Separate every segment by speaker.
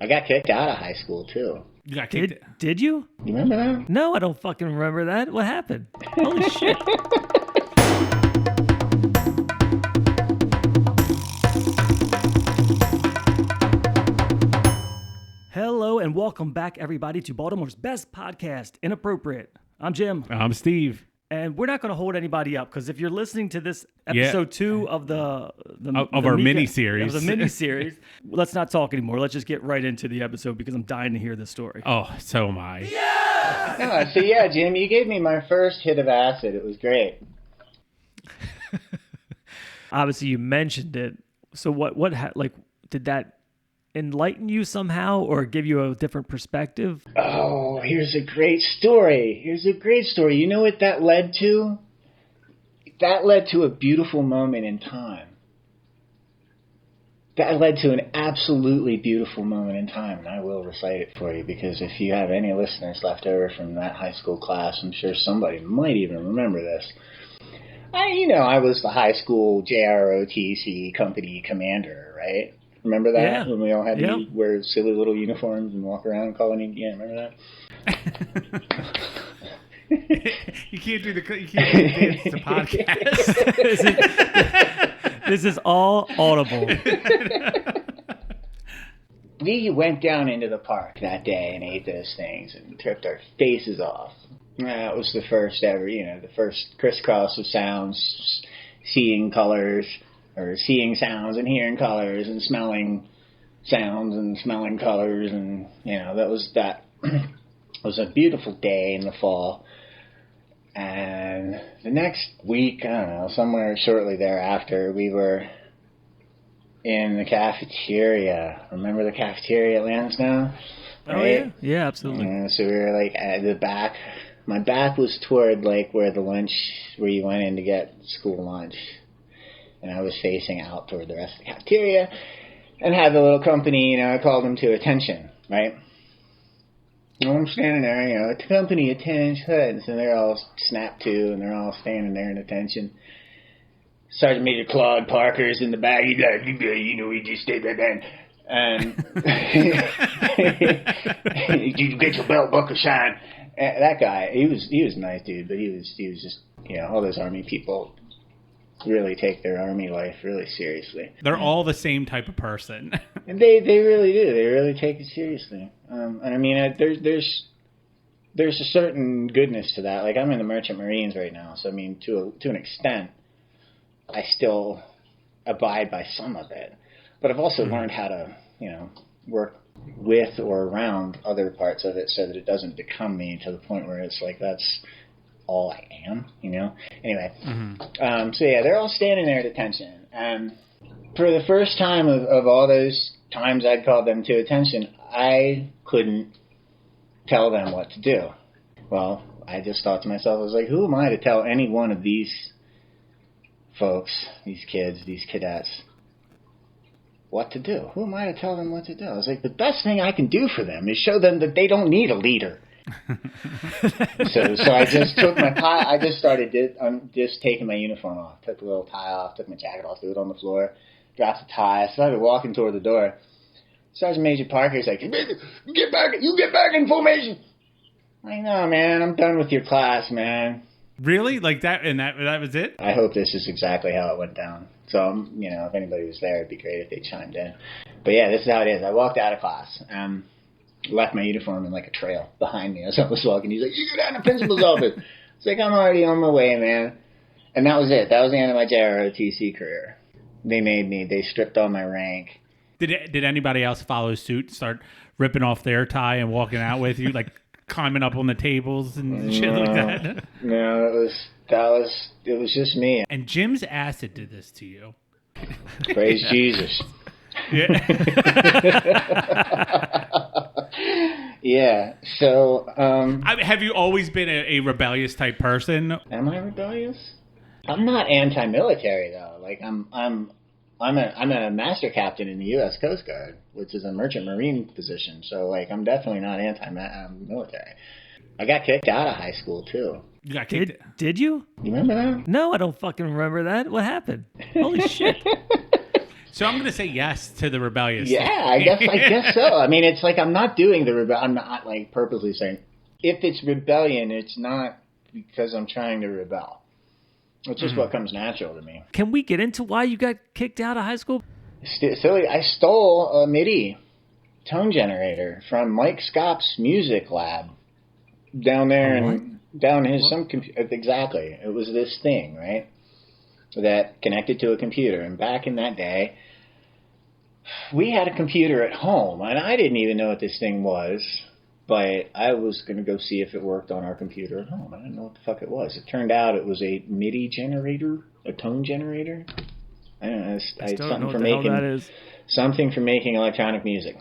Speaker 1: I got kicked out of high school, too.
Speaker 2: You got kicked.
Speaker 3: Did you?
Speaker 1: You remember that?
Speaker 3: No, I don't fucking remember that. What happened? Holy shit. Hello and welcome back, everybody, to Baltimore's best podcast, Inappropriate. I'm Jim.
Speaker 2: I'm Steve.
Speaker 3: And we're not going to hold anybody up because if you're listening to this episode 2 of
Speaker 2: our mini series,
Speaker 3: let's not talk anymore. Let's just get right into the episode because I'm dying to hear this story.
Speaker 2: Oh, so am I.
Speaker 1: Yeah! Jim, you gave me my first hit of acid. It was great.
Speaker 3: Obviously, you mentioned it. So did that enlighten you somehow or give you a different perspective?
Speaker 1: Oh, here's a great story. You know what that led to? That led to a beautiful moment in time. That led to an absolutely beautiful moment in time, and I will recite it for you because if you have any listeners left over from that high school class, I'm sure somebody might even remember this. I was the high school JROTC company commander, right? Remember that?
Speaker 3: Yeah.
Speaker 1: When we all had to wear silly little uniforms and walk around calling, remember that?
Speaker 2: You can't do the dance to podcast.
Speaker 3: This is all audible.
Speaker 1: We went down into the park that day and ate those things and tripped our faces off. That was the first ever, the first crisscross of sounds, seeing colors, or seeing sounds and hearing colors and smelling sounds and smelling colors. And, that was It was a beautiful day in the fall. And the next week, I don't know, somewhere shortly thereafter, we were in the cafeteria. Remember the cafeteria at Lansdowne?
Speaker 3: Right? Oh, yeah. Yeah, absolutely.
Speaker 1: So we were, at the back. My back was toward, where you went in to get school lunch. And I was facing out toward the rest of the cafeteria and had the little company, I called them to attention, right? And I'm standing there, company attention. So they're all snapped to and they're all standing there in attention. Sergeant Major Claude Parker's in the back. He's like, he just did that then. And did you get your belt buckle shine? And that guy, he was a nice dude, but he was just, all those Army people really take their Army life really seriously.
Speaker 2: They're all the same type of person.
Speaker 1: And they really do. They really take it seriously. There's a certain goodness to that. I'm in the Merchant Marines right now, so to an extent, I still abide by some of it. But I've also learned how to, work with or around other parts of it so that it doesn't become me to the point where it's that's all I am, Anyway, they're all standing there at attention. And for the first time of all those times I'd called them to attention, I couldn't tell them what to do. Well, I just thought to myself, I was like, who am I to tell any one of these folks, these kids, these cadets, what to do? Who am I to tell them what to do? I was like, the best thing I can do for them is show them that they don't need a leader. So I just took my tie. I just started. I'm just taking my uniform off. Took the little tie off. Took my jacket off. Threw it on the floor. Dropped the tie. I started walking toward the door. Sergeant Major Parker's like, "Get back! You get back in formation." I'm like, no, man. I'm done with your class, man.
Speaker 2: Really? Like that? And that was it?
Speaker 1: I hope this is exactly how it went down. So if anybody was there, it'd be great if they chimed in. But yeah, this is how it is. I walked out of class. Left my uniform in a trail behind me as I was walking. He's like, you go down to the principal's office. It's like, I'm already on my way, man. And that was it. That was the end of my JROTC career. They stripped all my rank.
Speaker 2: Did anybody else follow suit, start ripping off their tie and walking out with you, climbing up on the tables and shit like that?
Speaker 1: No, it was just me.
Speaker 2: And Jim's acid did this to you.
Speaker 1: Praise Jesus.
Speaker 2: Yeah.
Speaker 1: Yeah. So,
Speaker 2: have you always been a rebellious type person?
Speaker 1: Am I rebellious? I'm not anti-military though. I'm a master captain in the U.S. Coast Guard, which is a merchant marine position. So, I'm definitely not anti-military. I got kicked out of high school too.
Speaker 2: You got kicked?
Speaker 3: Did you?
Speaker 1: You remember that?
Speaker 3: No, I don't fucking remember that. What happened? Holy shit.
Speaker 2: So I'm going to say yes to the rebellious.
Speaker 1: Yeah, I guess so. I mean, it's like I'm not doing the rebellion. I'm not like purposely saying if it's rebellion, it's not because I'm trying to rebel. It's just what comes natural to me.
Speaker 3: Can we get into why you got kicked out of high school?
Speaker 1: Silly, I stole a MIDI tone generator from Mike Scott's music lab down there and down his some computer. Exactly, it was this thing, right, that connected to a computer. And back in that day, we had a computer at home, and I didn't even know what this thing was. But I was going to go see if it worked on our computer at home. I didn't know what the fuck it was. It turned out it was a MIDI generator, a tone generator. I don't know.
Speaker 3: I still don't know what the hell that is.
Speaker 1: Something for making electronic music.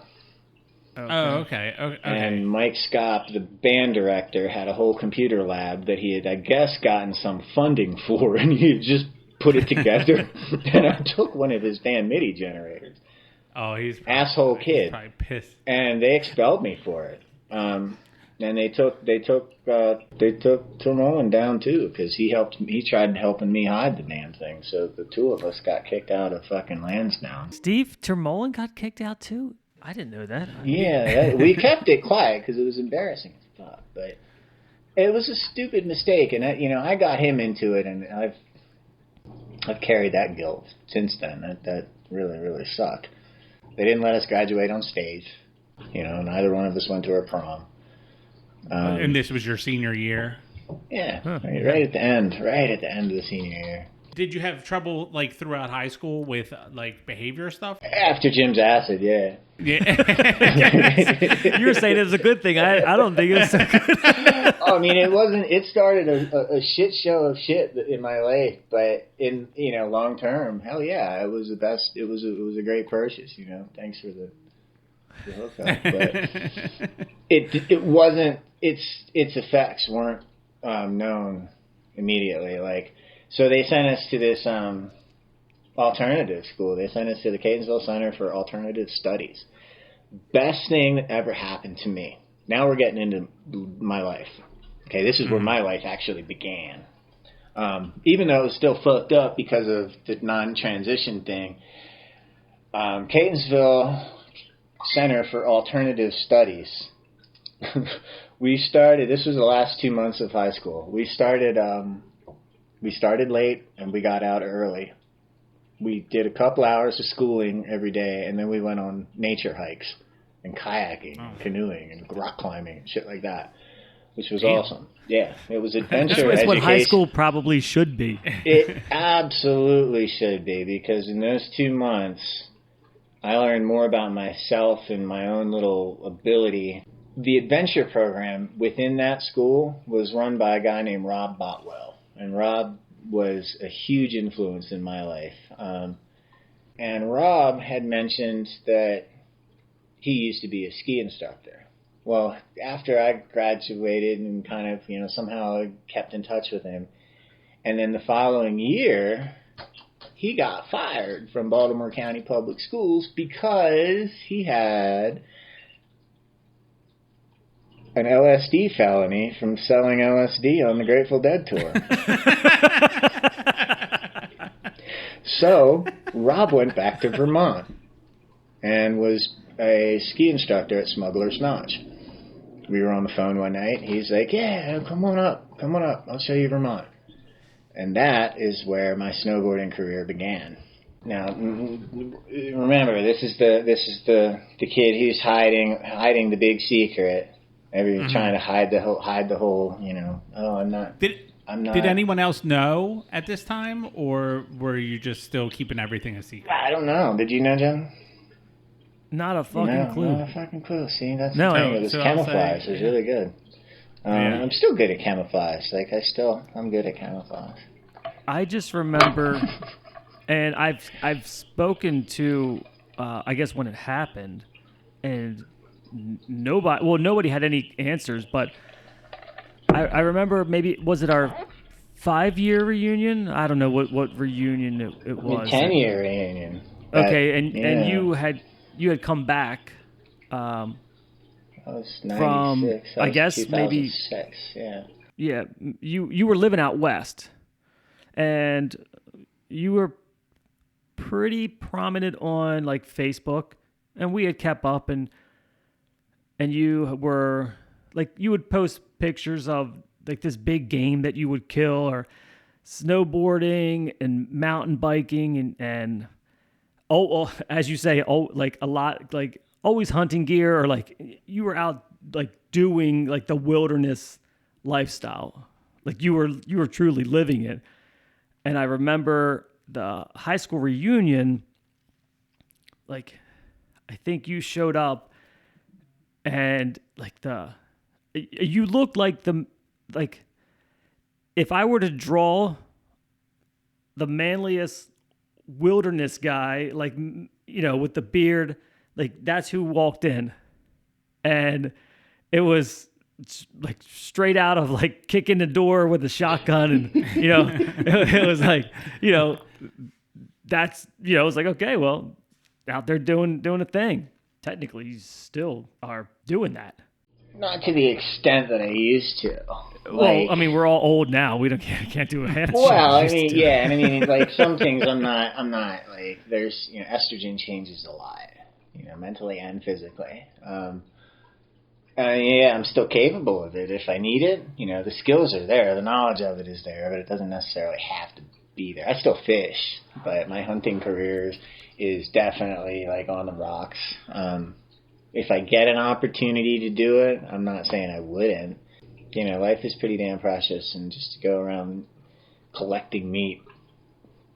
Speaker 2: Okay.
Speaker 1: And Mike Scott, the band director, had a whole computer lab that he had, I guess, gotten some funding for, and he had just put it together. And I took one of his damn MIDI generators.
Speaker 2: Oh, he's
Speaker 1: asshole kid.
Speaker 2: He's probably pissed.
Speaker 1: And they expelled me for it. And they took Tom Owen down too, because he tried helping me hide the damn thing. So the two of us got kicked out of fucking Lansdowne.
Speaker 3: Steve Termolen got kicked out too? I didn't know that.
Speaker 1: Yeah, we kept it quiet because it was embarrassing as fuck. But it was a stupid mistake, and I got him into it, and I've carried that guilt since then. That really, really sucked. They didn't let us graduate on stage. Neither one of us went to our prom.
Speaker 2: And this was your senior year?
Speaker 1: Yeah, right at the end of the senior year.
Speaker 2: Did you have trouble like throughout high school with like behavior stuff?
Speaker 1: After Jim's acid, yeah.
Speaker 2: Yeah.
Speaker 3: You were saying it was a good thing. I don't think it's so good.
Speaker 1: I mean, it wasn't. It started a shit show of shit in my life, but in long term, hell yeah, it was the best. It was a great purchase. Thanks for the hookup, but it wasn't. Its effects weren't known immediately. So they sent us to this alternative school. They sent us to the Catonsville Center for Alternative Studies. Best thing that ever happened to me. Now we're getting into my life. Okay, this is where my life actually began. Even though it was still fucked up because of the non-transition thing, Catonsville Center for Alternative Studies. This was the last 2 months of high school. We started late and we got out early. We did a couple hours of schooling every day, and then we went on nature hikes and kayaking and canoeing and rock climbing and shit like that, which was awesome. Yeah, it was adventure
Speaker 3: That's
Speaker 1: education.
Speaker 3: what high school probably should be.
Speaker 1: It absolutely should be, because in those 2 months, I learned more about myself and my own little ability. The adventure program within that school was run by a guy named Rob Botwell. And Rob was a huge influence in my life. And Rob had mentioned that he used to be a ski instructor. Well, after I graduated and kind of, somehow kept in touch with him, and then the following year, he got fired from Baltimore County Public Schools because he had an LSD felony from selling LSD on the Grateful Dead tour. So Rob went back to Vermont and was a ski instructor at Smuggler's Notch. We were on the phone one night. He's like, yeah, come on up. I'll show you Vermont. And that is where my snowboarding career began. Now, remember, this is the kid who's hiding the big secret. Trying to hide the whole, I'm not.
Speaker 2: Did anyone else know at this time, or were you just still keeping everything a secret?
Speaker 1: I don't know. Did you know, Jim?
Speaker 3: Not a fucking clue.
Speaker 1: Not a fucking clue. See, that's the thing. It was camouflage. It was really good. I'm still good at camouflage. I'm good at camouflage.
Speaker 3: I just remember, and I've spoken to, I guess when it happened, and nobody had any answers, but I remember, maybe, was it our 5-year reunion? I don't know what reunion it was.
Speaker 1: 10-year reunion.
Speaker 3: Okay, and you had come back.
Speaker 1: I was 96.
Speaker 3: From, I guess,
Speaker 1: 2006,
Speaker 3: maybe.
Speaker 1: Yeah.
Speaker 3: Yeah, you were living out west, and you were pretty prominent on like Facebook, and we had kept up, and you were like, you would post pictures of like this big game that you would kill, or snowboarding and mountain biking, and as you say, like a lot, like always hunting gear, or like you were out like doing like the wilderness lifestyle, like you were truly living it. And I remember the high school reunion, like I think you showed up, and like you looked like if I were to draw the manliest wilderness guy, like, you know, with the beard, like that's who walked in. And it was like straight out of like kicking the door with a shotgun, and you know, it was like, you know, that's, you know, it was like, okay, well, out there doing a thing. Technically, you still are doing that.
Speaker 1: Not to the extent that I used to.
Speaker 3: Well, I mean, we're all old now. We can't do a half.
Speaker 1: Well, I mean, yeah, and I mean, like some things I'm not like. There's, you know, estrogen changes a lot, you know, mentally and physically. Yeah, I'm still capable of it if I need it. You know, the skills are there, the knowledge of it is there, but it doesn't necessarily have to be there. I still fish, but my hunting career is definitely like on the rocks. If I get an opportunity to do it, I'm not saying I wouldn't. You know, life is pretty damn precious, and just to go around collecting meat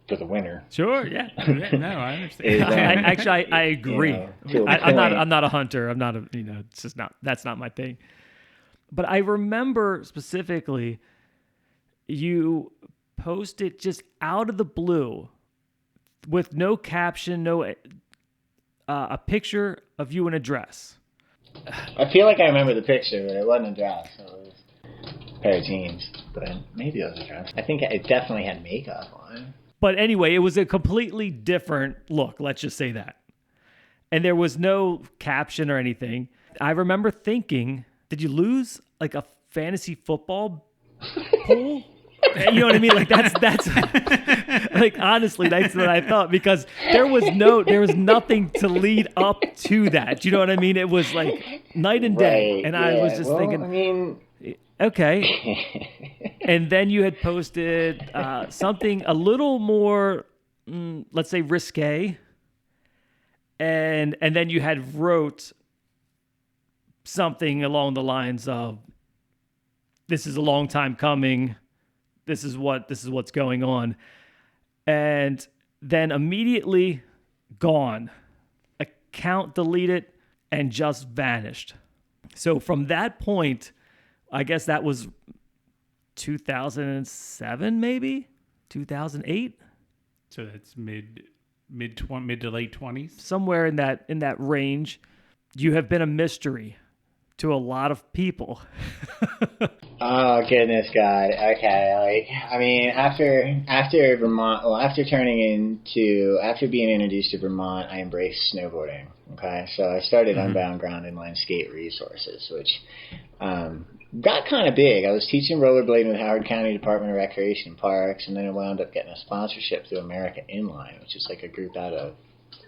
Speaker 1: for the winter.
Speaker 3: Sure, yeah.
Speaker 2: No, I understand.
Speaker 3: Actually, I agree.
Speaker 1: You know,
Speaker 3: I'm not a hunter. I'm not a, you know, it's just not, that's not my thing. But I remember specifically you posted just out of the blue with no caption, no a picture of you in a dress.
Speaker 1: I feel like I remember the picture, but it wasn't a dress. It was a pair of jeans, but maybe it was a dress. I think it definitely had makeup on.
Speaker 3: But anyway, it was a completely different look, let's just say that. And there was no caption or anything. I remember thinking, did you lose like a fantasy football pool? You know what I mean? Like that's like, honestly, that's what I thought, because there was nothing to lead up to that. Do you know what I mean? It was like night and day.
Speaker 1: Right,
Speaker 3: and
Speaker 1: yeah.
Speaker 3: I was just thinking,
Speaker 1: I mean,
Speaker 3: okay. And then you had posted something a little more, let's say, risque. And then you had wrote something along the lines of, "This is a long time coming. This is what's going on." And then immediately gone. Account deleted and just vanished. So from that point, I guess that was 2007, maybe 2008.
Speaker 2: So that's mid to late 20s,
Speaker 3: somewhere in that range. You have been a mystery to a lot of people.
Speaker 1: Oh goodness, God. Okay, like, I mean, after Vermont, well, after being introduced to Vermont, I embraced snowboarding. Okay, so I started Unbound Ground Inline Skate Resources, which got kind of big. I was teaching rollerblading with Howard County Department of Recreation and Parks, and then I wound up getting a sponsorship through America Inline, which is like a group out of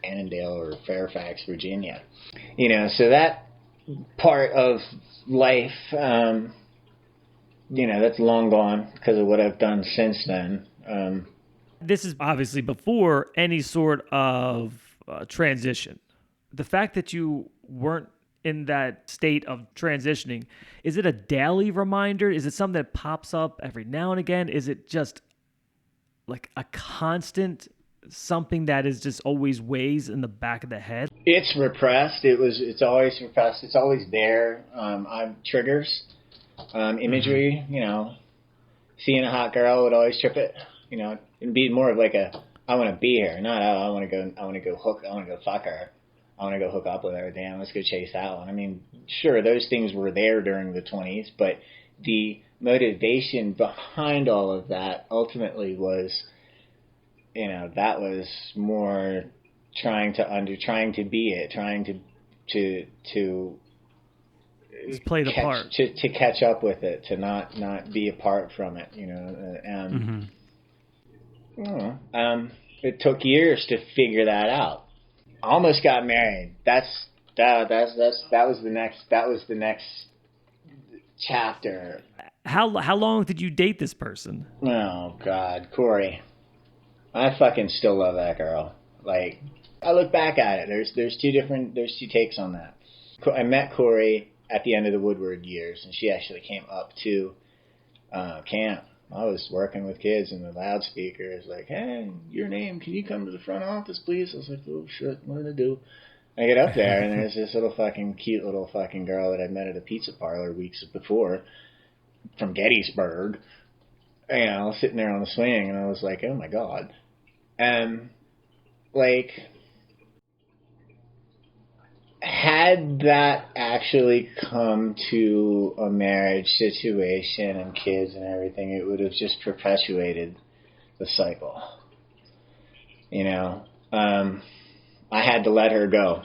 Speaker 1: Annandale or Fairfax, Virginia. You know, so that part of life, you know, that's long gone because of what I've done since then.
Speaker 3: This is obviously before any sort of transition. The fact that you weren't in that state of transitioning, is it a daily reminder? Is it something that pops up every now and again? Is it just like a constant something that is just always weighs in the back of the head?
Speaker 1: It's repressed. It's always repressed. It's always there. I'm triggers, imagery. You know, seeing a hot girl would always trip it. You know, it'd be more of like I want to be here, not I want to go fuck her. I want to go hook up with her. Damn, let's go chase that one. I mean, sure, those things were there during the 20s, but the motivation behind all of that ultimately was, you know, that was more trying to be it, trying to
Speaker 3: just play the part,
Speaker 1: to catch up with it, to not be apart from it, you know. it took years to figure that out. Almost got married. That was the next chapter.
Speaker 3: How long did you date this person?
Speaker 1: Oh God, Corey. I fucking still love that girl. Like, I look back at it. There's two takes on that. I met Corey at the end of the Woodward years, and she actually came up to camp. I was working with kids, and the loudspeaker is like, "Hey, your name? Can you come to the front office, please?" I was like, "Oh shit, what did I do?" I get up there, and there's this little fucking cute little fucking girl that I met at a pizza parlor weeks before from Gettysburg. You know, sitting there on the swing, and I was like, "Oh my God." And like, had that actually come to a marriage situation and kids and everything, it would have just perpetuated the cycle. You know, I had to let her go,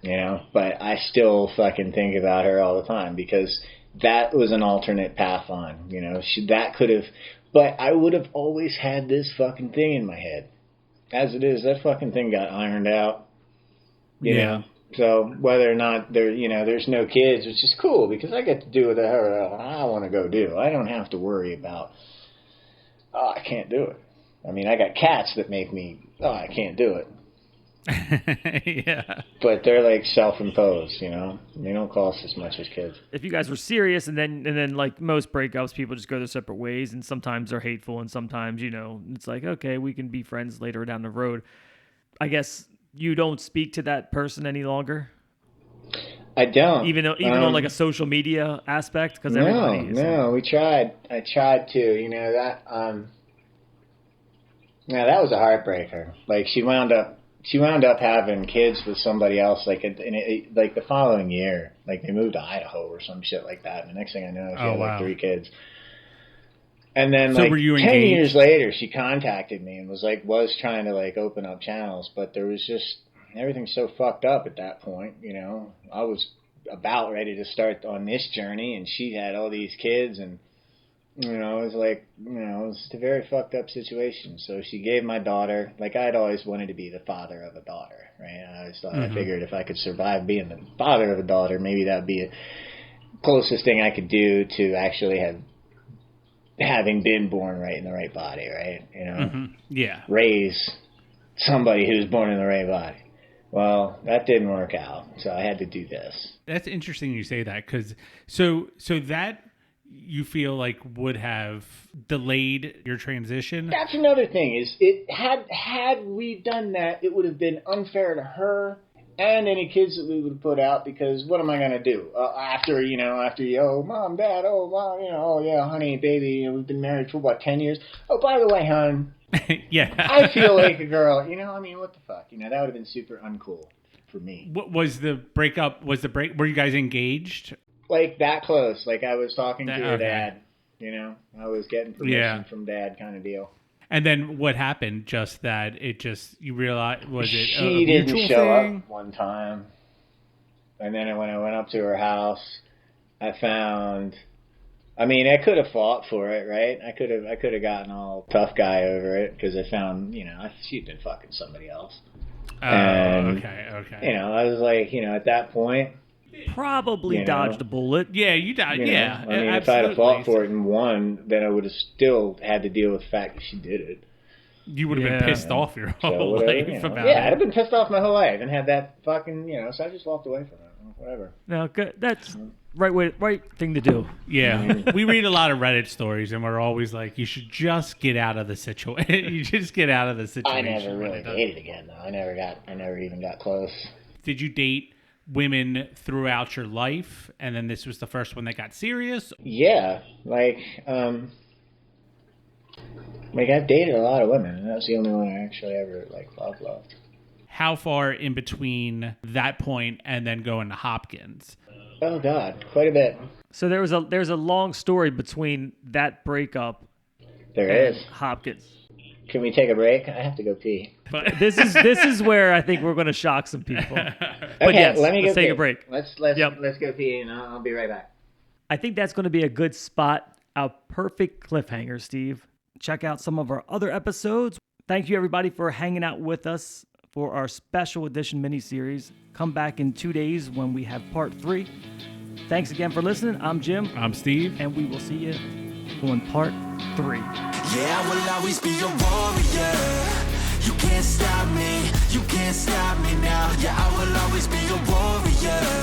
Speaker 1: you know, but I still fucking think about her all the time because that was an alternate path on, you know, that could have, but I would have always had this fucking thing in my head. As it is, that fucking thing got ironed out, you know. So whether or not there's no kids, which is cool because I get to do whatever I want to go do. I don't have to worry about, I can't do it. I mean, I got cats that make me, I can't do it.
Speaker 2: Yeah.
Speaker 1: But they're like self-imposed, you know. They don't cost as much as kids.
Speaker 3: If you guys were serious, and then like most breakups, people just go their separate ways, and sometimes they're hateful, and sometimes, you know, it's like, okay, we can be friends later down the road. I guess you don't speak to that person any longer?
Speaker 1: I don't.
Speaker 3: Even on like a social media aspect? Because everybody is.
Speaker 1: No, we tried. I tried to. You know, that that was a heartbreaker. Like, she wound up having kids with somebody else, like, like the following year. Like, they moved to Idaho or some shit like that. And the next thing I know, she had like 3 kids. And then, so like, 10 years later, she contacted me and was trying to, like, open up channels. But there was just, everything's so fucked up at that point, you know. I was about ready to start on this journey, and she had all these kids. And, you know, it was like, you know, it was a very fucked up situation. So she gave my daughter, like, I'd always wanted to be the father of a daughter, right? I always thought, I figured if I could survive being the father of a daughter, maybe that would be the closest thing I could do to actually having been born right in the right body, right? You know,
Speaker 2: yeah, raise
Speaker 1: somebody who's born in the right body. Well, that didn't work out, so I had to do this.
Speaker 2: That's interesting you say that, because so that you feel like would have delayed your transition. That's
Speaker 1: another thing. Is it had we done that, it would have been unfair to her and any kids that we would put out, because what am I going to do after you, oh, mom, dad, oh, mom, you know, oh, yeah, honey, baby, you know, we've been married for, 10 years? Oh, by the way, hon,
Speaker 2: yeah,
Speaker 1: I feel like a girl, you know, I mean, what the fuck? You know, that would have been super uncool for me.
Speaker 2: What was the breakup? Were you guys engaged?
Speaker 1: Like, that close. Like, I was talking to her dad, you know, I was getting permission from dad kind of deal.
Speaker 2: And then what happened? Just that you realized, was it
Speaker 1: she didn't show up one time. And then when I went up to her house, I found, I mean, I could have fought for it, right? I could have gotten all tough guy over it, because I found, you know, she'd been fucking somebody else.
Speaker 2: Okay.
Speaker 1: You know, I was like, you know, at that point,
Speaker 3: probably dodged a bullet.
Speaker 2: Yeah, you died. Yeah,
Speaker 1: I mean, if I'd have fought for it and won, then I would have still had to deal with the fact that she did it.
Speaker 2: You would have been pissed off your whole life about it.
Speaker 1: Yeah, I'd have been pissed off my whole life and had that fucking, you know, so I just walked away from it. Whatever.
Speaker 3: No, good. That's right thing to do.
Speaker 2: Yeah. We read a lot of Reddit stories, and we're always like, you should just get out of the situation. You just get out of the situation.
Speaker 1: I never really dated again, though. I never even got close. Did
Speaker 2: you date women throughout your life, and then this was the first one that got serious?
Speaker 1: Yeah, like I've dated a lot of women, and that's the only one I actually ever loved.
Speaker 2: How far in between that point and then going to Hopkins?
Speaker 1: Oh God, quite a bit.
Speaker 3: So there's a long story between that breakup.
Speaker 1: There is
Speaker 3: Hopkins.
Speaker 1: Can we take a break? I have to go pee.
Speaker 3: But this is where I think we're going to shock some people. But
Speaker 1: okay,
Speaker 3: yes,
Speaker 1: let's
Speaker 3: take a break.
Speaker 1: Let's go pee, and I'll be right back.
Speaker 3: I think that's going to be a good spot, a perfect cliffhanger, Steve. Check out some of our other episodes. Thank you, everybody, for hanging out with us for our special edition mini-series. Come back in 2 days when we have part 3. Thanks again for listening. I'm Jim.
Speaker 2: I'm Steve.
Speaker 3: And we will see you on part 3.
Speaker 4: Yeah, I will always be a warrior. You can't stop me now. Yeah, I will always be a warrior.